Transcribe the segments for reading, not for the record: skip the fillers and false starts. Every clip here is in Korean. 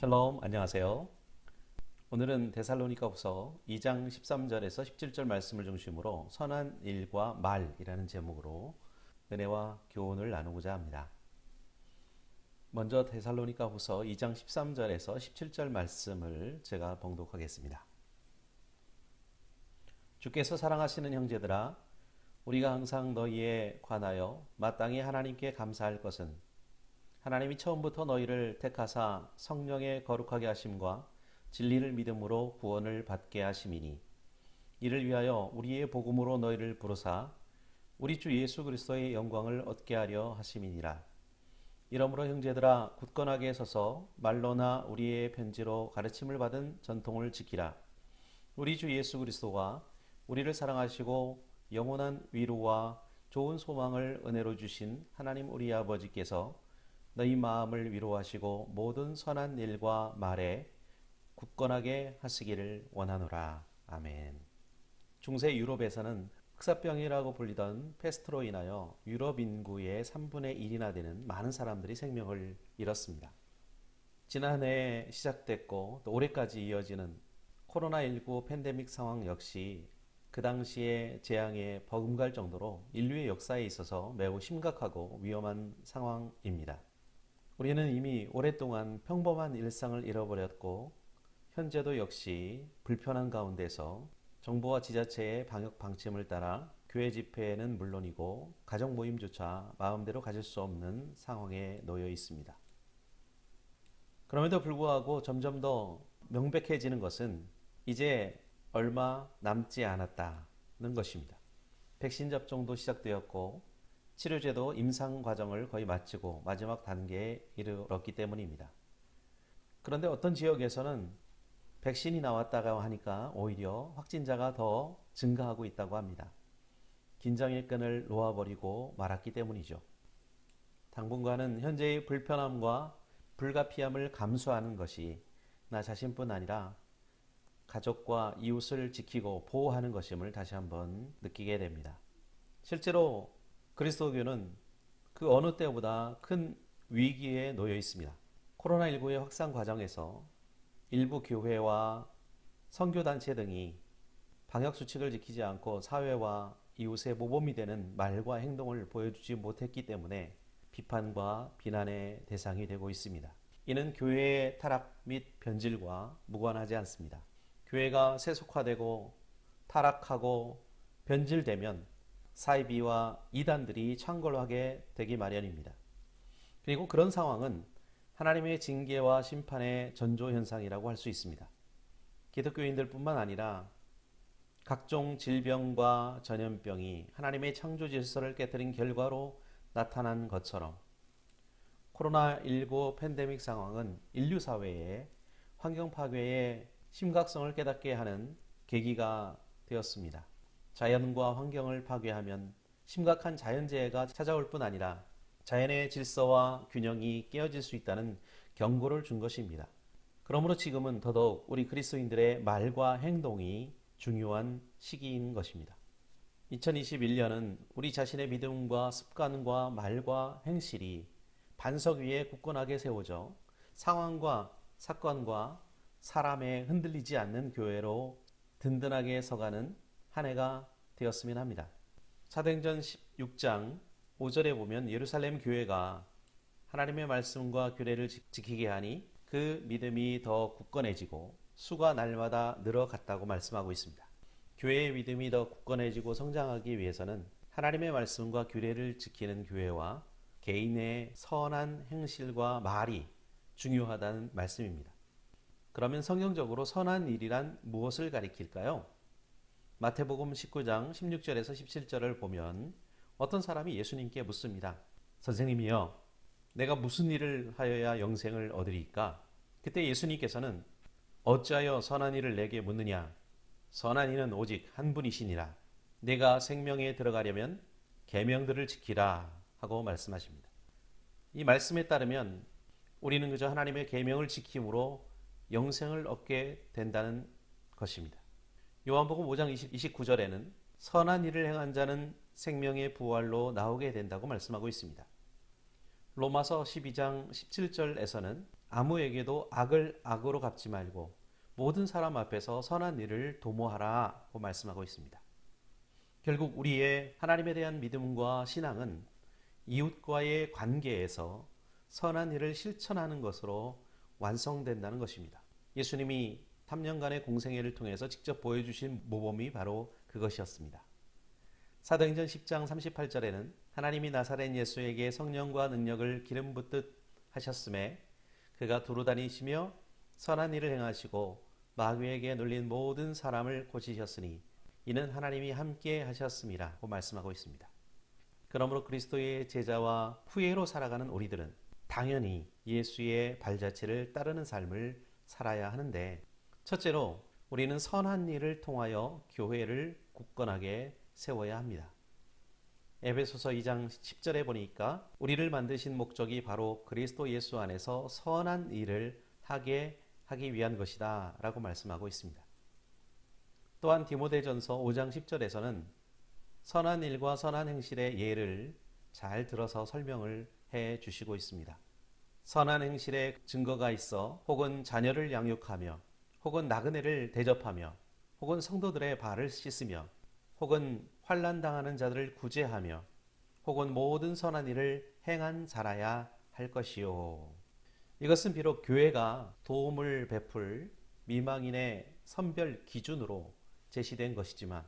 샬롬, 안녕하세요. 오늘은 데살로니가후서 2장 13절에서 17절 말씀을 중심으로 선한 일과 말이라는 제목으로 은혜와 교훈을 나누고자 합니다. 먼저 데살로니가후서 2장 13절에서 17절 말씀을 제가 봉독하겠습니다. 주께서 사랑하시는 형제들아, 우리가 항상 너희에 관하여 마땅히 하나님께 감사할 것은 하나님이 처음부터 너희를 택하사 성령의 거룩하게 하심과 진리를 믿음으로 구원을 받게 하심이니, 이를 위하여 우리의 복음으로 너희를 부르사 우리 주 예수 그리스도의 영광을 얻게 하려 하심이니라. 이러므로 형제들아, 굳건하게 서서 말로나 우리의 편지로 가르침을 받은 전통을 지키라. 우리 주 예수 그리스도가 우리를 사랑하시고 영원한 위로와 좋은 소망을 은혜로 주신 하나님 우리 아버지께서 너희 마음을 위로하시고 모든 선한 일과 말에 굳건하게 하시기를 원하노라. 아멘. 중세 유럽에서는 흑사병이라고 불리던 패스트로 인하여 유럽 인구의 3분의 1이나 되는 많은 사람들이 생명을 잃었습니다. 지난해 시작됐고 또 올해까지 이어지는 코로나19 팬데믹 상황 역시 그 당시의 재앙에 버금갈 정도로 인류의 역사에 있어서 매우 심각하고 위험한 상황입니다. 우리는 이미 오랫동안 평범한 일상을 잃어버렸고 현재도 역시 불편한 가운데서 정부와 지자체의 방역 방침을 따라 교회 집회는 물론이고 가정 모임조차 마음대로 가질 수 없는 상황에 놓여 있습니다. 그럼에도 불구하고 점점 더 명백해지는 것은 이제 얼마 남지 않았다는 것입니다. 백신 접종도 시작되었고 치료제도 임상 과정을 거의 마치고 마지막 단계에 이르렀기 때문입니다. 그런데 어떤 지역에서는 백신이 나왔다고 하니까 오히려 확진자가 더 증가하고 있다고 합니다. 긴장의 끈을 놓아버리고 말았기 때문이죠. 당분간은 현재의 불편함과 불가피함을 감수하는 것이 나 자신뿐 아니라 가족과 이웃을 지키고 보호하는 것임을 다시 한번 느끼게 됩니다. 실제로 그리스도교는 그 어느 때보다 큰 위기에 놓여 있습니다. 코로나19의 확산 과정에서 일부 교회와 선교단체 등이 방역수칙을 지키지 않고 사회와 이웃의 모범이 되는 말과 행동을 보여주지 못했기 때문에 비판과 비난의 대상이 되고 있습니다. 이는 교회의 타락 및 변질과 무관하지 않습니다. 교회가 세속화되고 타락하고 변질되면 사이비와 이단들이 창궐하게 되기 마련입니다. 그리고 그런 상황은 하나님의 징계와 심판의 전조현상이라고 할 수 있습니다. 기독교인들뿐만 아니라 각종 질병과 전염병이 하나님의 창조 질서를 깨뜨린 결과로 나타난 것처럼 코로나19 팬데믹 상황은 인류 사회의 환경 파괴의 심각성을 깨닫게 하는 계기가 되었습니다. 자연과 환경을 파괴하면 심각한 자연재해가 찾아올 뿐 아니라 자연의 질서와 균형이 깨어질 수 있다는 경고를 준 것입니다. 그러므로 지금은 더더욱 우리 그리스도인들의 말과 행동이 중요한 시기인 것입니다. 2021년은 우리 자신의 믿음과 습관과 말과 행실이 반석 위에 굳건하게 세워져 상황과 사건과 사람에 흔들리지 않는 교회로 든든하게 서가는 한 해가 되었으면 합니다. 사도행전 16장 5절에 보면 예루살렘 교회가 하나님의 말씀과 규례를 지키게 하니 그 믿음이 더 굳건해지고 수가 날마다 늘어갔다고 말씀하고 있습니다. 교회의 믿음이 더 굳건해지고 성장하기 위해서는 하나님의 말씀과 규례를 지키는 교회와 개인의 선한 행실과 말이 중요하다는 말씀입니다. 그러면 성경적으로 선한 일이란 무엇을 가리킬까요? 마태복음 19장 16절에서 17절을 보면 어떤 사람이 예수님께 묻습니다. 선생님이여, 내가 무슨 일을 하여야 영생을 얻으리까? 그때 예수님께서는 어찌하여 선한 일을 내게 묻느냐? 선한 이는 오직 한 분이시니라. 내가 생명에 들어가려면 계명들을 지키라 하고 말씀하십니다. 이 말씀에 따르면 우리는 그저 하나님의 계명을 지킴으로 영생을 얻게 된다는 것입니다. 요한복음 5장 29절에는 선한 일을 행한 자는 생명의 부활로 나오게 된다고 말씀하고 있습니다. 로마서 12장 17절에서는 아무에게도 악을 악으로 갚지 말고 모든 사람 앞에서 선한 일을 도모하라고 말씀하고 있습니다. 결국 우리의 하나님에 대한 믿음과 신앙은 이웃과의 관계에서 선한 일을 실천하는 것으로 완성된다는 것입니다. 예수님이 3년간의 공생애를 통해서 직접 보여주신 모범이 바로 그것이었습니다. 사도행전 10장 38절에는 하나님이 나사렛 예수에게 성령과 능력을 기름 붓듯 하셨음에 그가 두루 다니시며 선한 일을 행하시고 마귀에게 눌린 모든 사람을 고치셨으니 이는 하나님이 함께 하셨음이라고 말씀하고 있습니다. 그러므로 그리스도의 제자와 후예로 살아가는 우리들은 당연히 예수의 발자취를 따르는 삶을 살아야 하는데, 첫째로 우리는 선한 일을 통하여 교회를 굳건하게 세워야 합니다. 에베소서 2장 10절에 보니까 우리를 만드신 목적이 바로 그리스도 예수 안에서 선한 일을 하기 위한 것이다 라고 말씀하고 있습니다. 또한 디모데전서 5장 10절에서는 선한 일과 선한 행실의 예를 잘 들어서 설명을 해 주시고 있습니다. 선한 행실의 증거가 있어 혹은 자녀를 양육하며 혹은 나그네를 대접하며 혹은 성도들의 발을 씻으며 혹은 환난 당하는 자들을 구제하며 혹은 모든 선한 일을 행한 자라야 할 것이요. 이것은 비록 교회가 도움을 베풀 미망인의 선별 기준으로 제시된 것이지만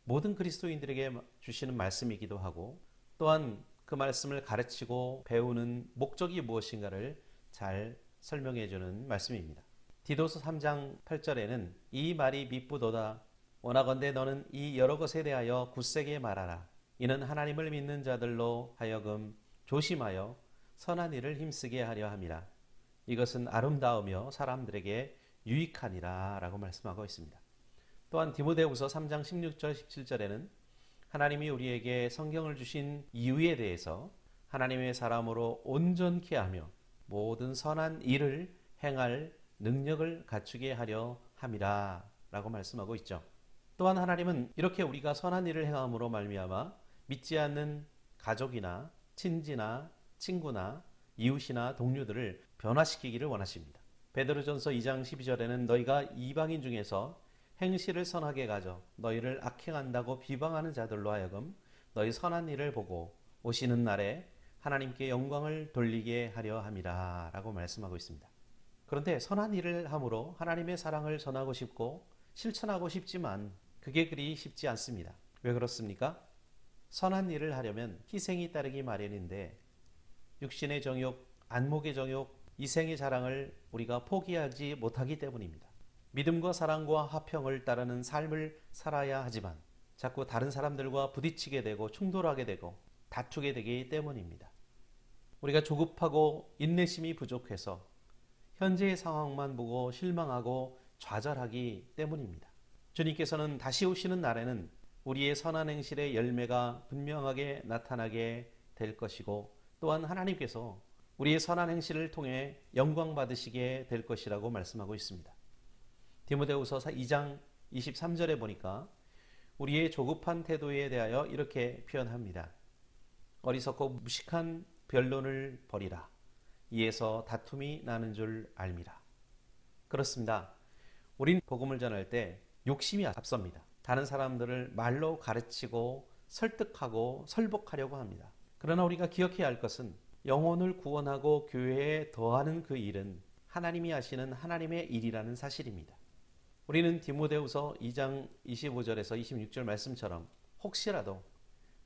모든 그리스도인들에게 주시는 말씀이기도 하고, 또한 그 말씀을 가르치고 배우는 목적이 무엇인가를 잘 설명해 주는 말씀입니다. 디도서 3장 8절에는 이 말이 미쁘도다. 원하건대 너는 이 여러 것에 대하여 굳세게 말하라. 이는 하나님을 믿는 자들로 하여금 조심하여 선한 일을 힘쓰게 하려 함이라. 이것은 아름다우며 사람들에게 유익하니라 라고 말씀하고 있습니다. 또한 디모데후서 3장 16절 17절에는 하나님이 우리에게 성경을 주신 이유에 대해서 하나님의 사람으로 온전케 하며 모든 선한 일을 행할 능력을 갖추게 하려 함이라 라고 말씀하고 있죠. 또한 하나님은 이렇게 우리가 선한 일을 행함으로 말미암아 믿지 않는 가족이나 친지나 친구나 이웃이나 동료들을 변화시키기를 원하십니다. 베드로전서 2장 12절에는 너희가 이방인 중에서 행실을 선하게 가져 너희를 악행한다고 비방하는 자들로 하여금 너희 선한 일을 보고 오시는 날에 하나님께 영광을 돌리게 하려 함이라 라고 말씀하고 있습니다. 그런데 선한 일을 함으로 하나님의 사랑을 전하고 싶고 실천하고 싶지만 그게 그리 쉽지 않습니다. 왜 그렇습니까? 선한 일을 하려면 희생이 따르기 마련인데 육신의 정욕, 안목의 정욕, 이생의 자랑을 우리가 포기하지 못하기 때문입니다. 믿음과 사랑과 화평을 따르는 삶을 살아야 하지만 자꾸 다른 사람들과 부딪히게 되고 충돌하게 되고 다투게 되기 때문입니다. 우리가 조급하고 인내심이 부족해서 현재의 상황만 보고 실망하고 좌절하기 때문입니다. 주님께서는 다시 오시는 날에는 우리의 선한 행실의 열매가 분명하게 나타나게 될 것이고, 또한 하나님께서 우리의 선한 행실을 통해 영광 받으시게 될 것이라고 말씀하고 있습니다. 디모데후서 2장 23절에 보니까 우리의 조급한 태도에 대하여 이렇게 표현합니다. 어리석고 무식한 변론을 버리라. 이에서 다툼이 나는 줄 알미라. 그렇습니다. 우린 복음을 전할 때 욕심이 앞섭니다. 다른 사람들을 말로 가르치고 설득하고 설복하려고 합니다. 그러나 우리가 기억해야 할 것은 영혼을 구원하고 교회에 더하는 그 일은 하나님이 하시는 하나님의 일이라는 사실입니다. 우리는 디모데후서 2장 25절에서 26절 말씀처럼 혹시라도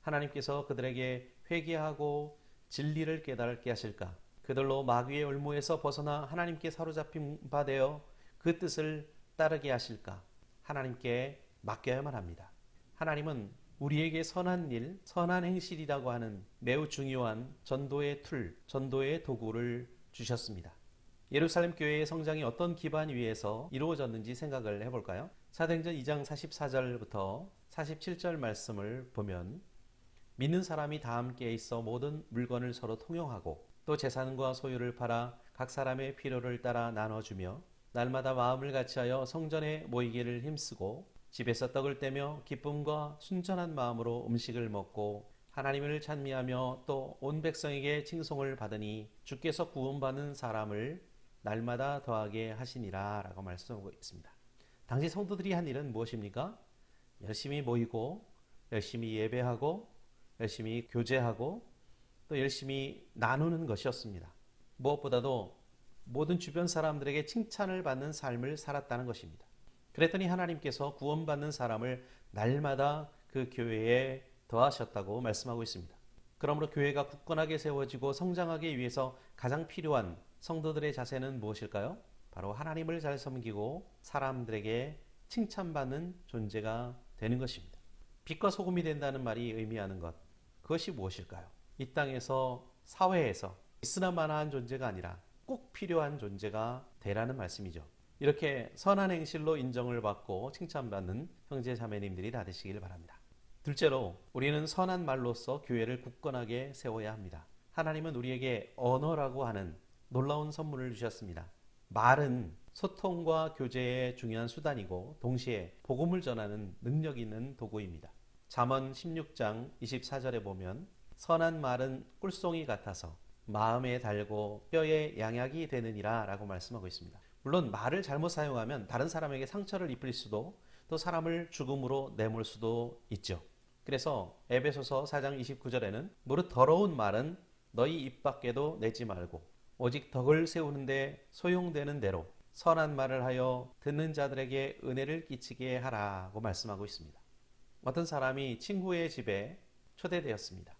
하나님께서 그들에게 회개하고 진리를 깨닫게 하실까, 그들로 마귀의 올무에서 벗어나 하나님께 사로잡힌 바 되어 그 뜻을 따르게 하실까 하나님께 맡겨야만 합니다. 하나님은 우리에게 선한 일, 선한 행실이라고 하는 매우 중요한 전도의 툴, 전도의 도구를 주셨습니다. 예루살렘 교회의 성장이 어떤 기반 위에서 이루어졌는지 생각을 해볼까요? 사도행전 2장 44절부터 47절 말씀을 보면 믿는 사람이 다 함께 있어 모든 물건을 서로 통용하고 또 재산과 소유를 팔아 각 사람의 필요를 따라 나눠주며 날마다 마음을 같이하여 성전에 모이기를 힘쓰고 집에서 떡을 떼며 기쁨과 순전한 마음으로 음식을 먹고 하나님을 찬미하며 또 온 백성에게 칭송을 받으니 주께서 구원받는 사람을 날마다 더하게 하시니라 라고 말씀하고 있습니다. 당시 성도들이 한 일은 무엇입니까? 열심히 모이고 열심히 예배하고 열심히 교제하고 또 열심히 나누는 것이었습니다. 무엇보다도 모든 주변 사람들에게 칭찬을 받는 삶을 살았다는 것입니다. 그랬더니 하나님께서 구원받는 사람을 날마다 그 교회에 더하셨다고 말씀하고 있습니다. 그러므로 교회가 굳건하게 세워지고 성장하기 위해서 가장 필요한 성도들의 자세는 무엇일까요? 바로 하나님을 잘 섬기고 사람들에게 칭찬받는 존재가 되는 것입니다. 빛과 소금이 된다는 말이 의미하는 것, 그것이 무엇일까요? 이 땅에서 사회에서 있으나마나한 존재가 아니라 꼭 필요한 존재가 되라는 말씀이죠. 이렇게 선한 행실로 인정을 받고 칭찬받는 형제 자매님들이 다 되시길 바랍니다. 둘째로 우리는 선한 말로써 교회를 굳건하게 세워야 합니다. 하나님은 우리에게 언어라고 하는 놀라운 선물을 주셨습니다. 말은 소통과 교제의 중요한 수단이고 동시에 복음을 전하는 능력 있는 도구입니다. 잠언 16장 24절에 보면 선한 말은 꿀송이 같아서 마음에 달고 뼈에 양약이 되느니라 라고 말씀하고 있습니다. 물론 말을 잘못 사용하면 다른 사람에게 상처를 입힐 수도 또 사람을 죽음으로 내몰 수도 있죠. 그래서 에베소서 4장 29절에는 무릇 더러운 말은 너희 입 밖에도 내지 말고 오직 덕을 세우는데 소용되는 대로 선한 말을 하여 듣는 자들에게 은혜를 끼치게 하라고 말씀하고 있습니다. 어떤 사람이 친구의 집에 초대되었습니다.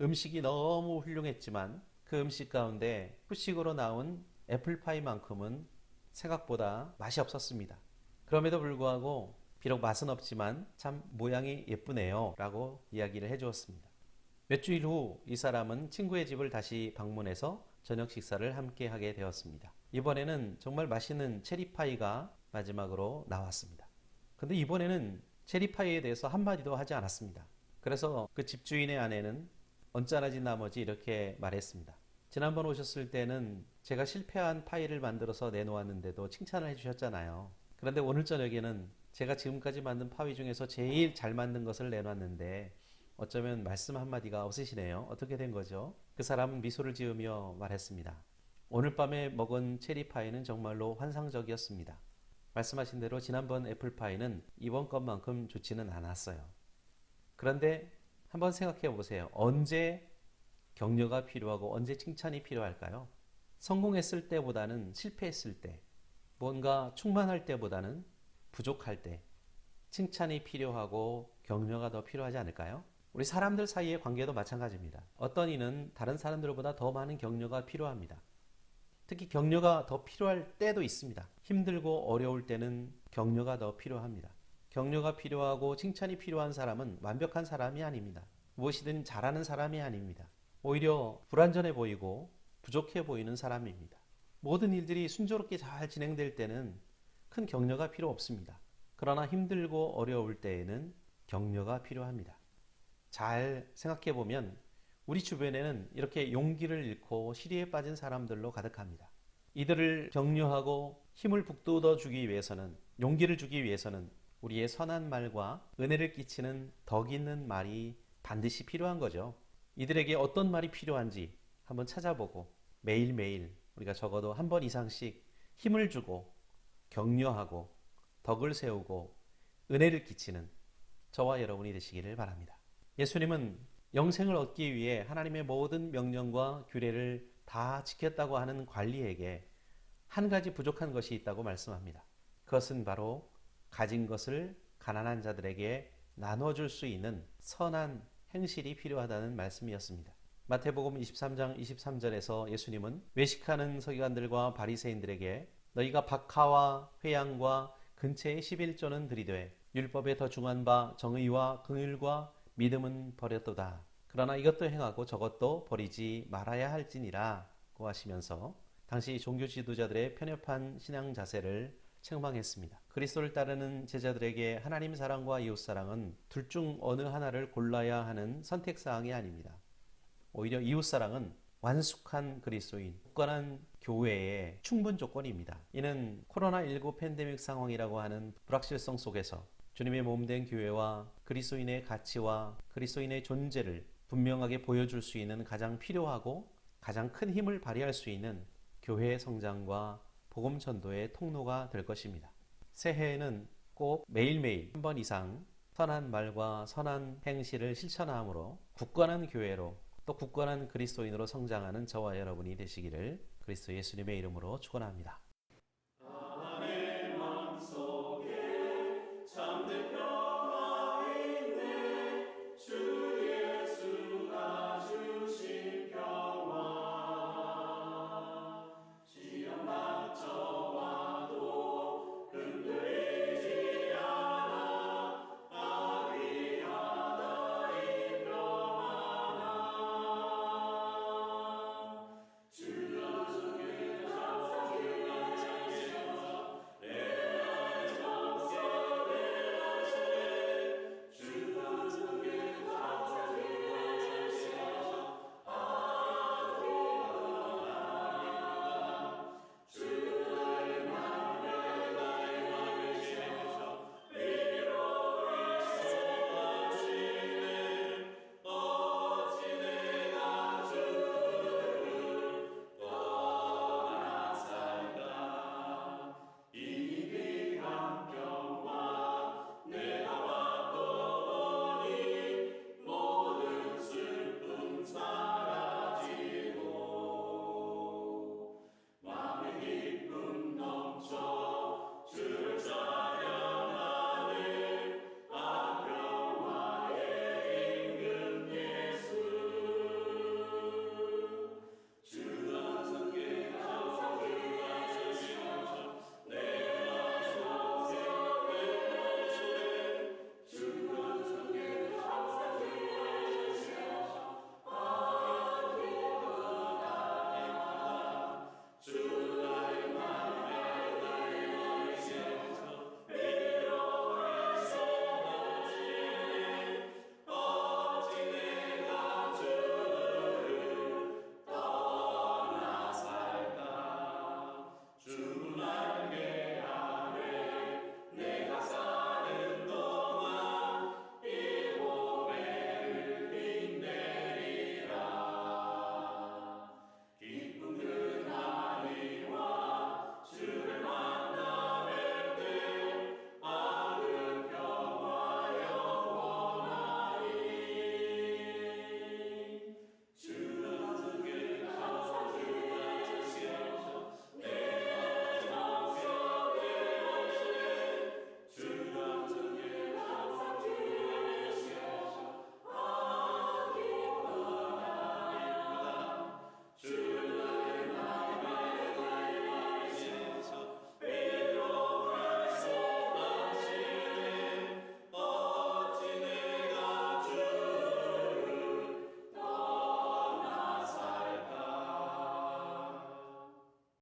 음식이 너무 훌륭했지만 그 음식 가운데 후식으로 나온 애플파이만큼은 생각보다 맛이 없었습니다. 그럼에도 불구하고 비록 맛은 없지만 참 모양이 예쁘네요 라고 이야기를 해주었습니다. 몇 주일 후 이 사람은 친구의 집을 다시 방문해서 저녁 식사를 함께 하게 되었습니다. 이번에는 정말 맛있는 체리파이가 마지막으로 나왔습니다. 근데 이번에는 체리파이에 대해서 한마디도 하지 않았습니다. 그래서 그 집주인의 아내는 언짢아진 나머지 이렇게 말했습니다. 지난번 오셨을 때는 제가 실패한 파이를 만들어서 내놓았는데도 칭찬을 해주셨잖아요. 그런데 오늘 저녁에는 제가 지금까지 만든 파이 중에서 제일 잘 만든 것을 내놨는데 어쩌면 말씀 한마디가 없으시네요. 어떻게 된 거죠? 그 사람은 미소를 지으며 말했습니다. 오늘 밤에 먹은 체리파이는 정말로 환상적이었습니다. 말씀하신 대로 지난번 애플파이는 이번 것만큼 좋지는 않았어요. 그런데 한번 생각해 보세요. 언제 격려가 필요하고 언제 칭찬이 필요할까요? 성공했을 때보다는 실패했을 때, 뭔가 충만할 때보다는 부족할 때 칭찬이 필요하고 격려가 더 필요하지 않을까요? 우리 사람들 사이의 관계도 마찬가지입니다. 어떤 이는 다른 사람들보다 더 많은 격려가 필요합니다. 특히 격려가 더 필요할 때도 있습니다. 힘들고 어려울 때는 격려가 더 필요합니다. 격려가 필요하고 칭찬이 필요한 사람은 완벽한 사람이 아닙니다. 무엇이든 잘하는 사람이 아닙니다. 오히려 불완전해 보이고 부족해 보이는 사람입니다. 모든 일들이 순조롭게 잘 진행될 때는 큰 격려가 필요 없습니다. 그러나 힘들고 어려울 때에는 격려가 필요합니다. 잘 생각해 보면 우리 주변에는 이렇게 용기를 잃고 시리에 빠진 사람들로 가득합니다. 이들을 격려하고 힘을 북돋워 주기 위해서는, 용기를 주기 위해서는 우리의 선한 말과 은혜를 끼치는 덕 있는 말이 반드시 필요한 거죠. 이들에게 어떤 말이 필요한지 한번 찾아보고 매일매일 우리가 적어도 한 번 이상씩 힘을 주고 격려하고 덕을 세우고 은혜를 끼치는 저와 여러분이 되시기를 바랍니다. 예수님은 영생을 얻기 위해 하나님의 모든 명령과 규례를 다 지켰다고 하는 관리에게 한 가지 부족한 것이 있다고 말씀합니다. 그것은 바로 가진 것을 가난한 자들에게 나눠줄 수 있는 선한 행실이 필요하다는 말씀이었습니다. 마태복음 23장 23절에서 예수님은 외식하는 서기관들과 바리새인들에게 너희가 박하와 회양과 근처의 11조는 들이되 율법에 더 중한 바 정의와 긍휼과 믿음은 버렸도다. 그러나 이것도 행하고 저것도 버리지 말아야 할지니라고 하시면서 당시 종교 지도자들의 편협한 신앙 자세를 책망했습니다. 그리스도를 따르는 제자들에게 하나님 사랑과 이웃 사랑은 둘 중 어느 하나를 골라야 하는 선택사항이 아닙니다. 오히려 이웃 사랑은 완숙한 그리스도인, 굳건한 교회의 충분 조건입니다. 이는 코로나19 팬데믹 상황이라고 하는 불확실성 속에서 주님의 몸된 교회와 그리스도인의 가치와 그리스도인의 존재를 분명하게 보여줄 수 있는 가장 필요하고 가장 큰 힘을 발휘할 수 있는 교회의 성장과 복음 전도의 통로가 될 것입니다. 새해에는 꼭 매일매일 한 번 이상 선한 말과 선한 행실을 실천함으로 굳건한 교회로 또 굳건한 그리스도인으로 성장하는 저와 여러분이 되시기를 그리스도 예수님의 이름으로 축원합니다.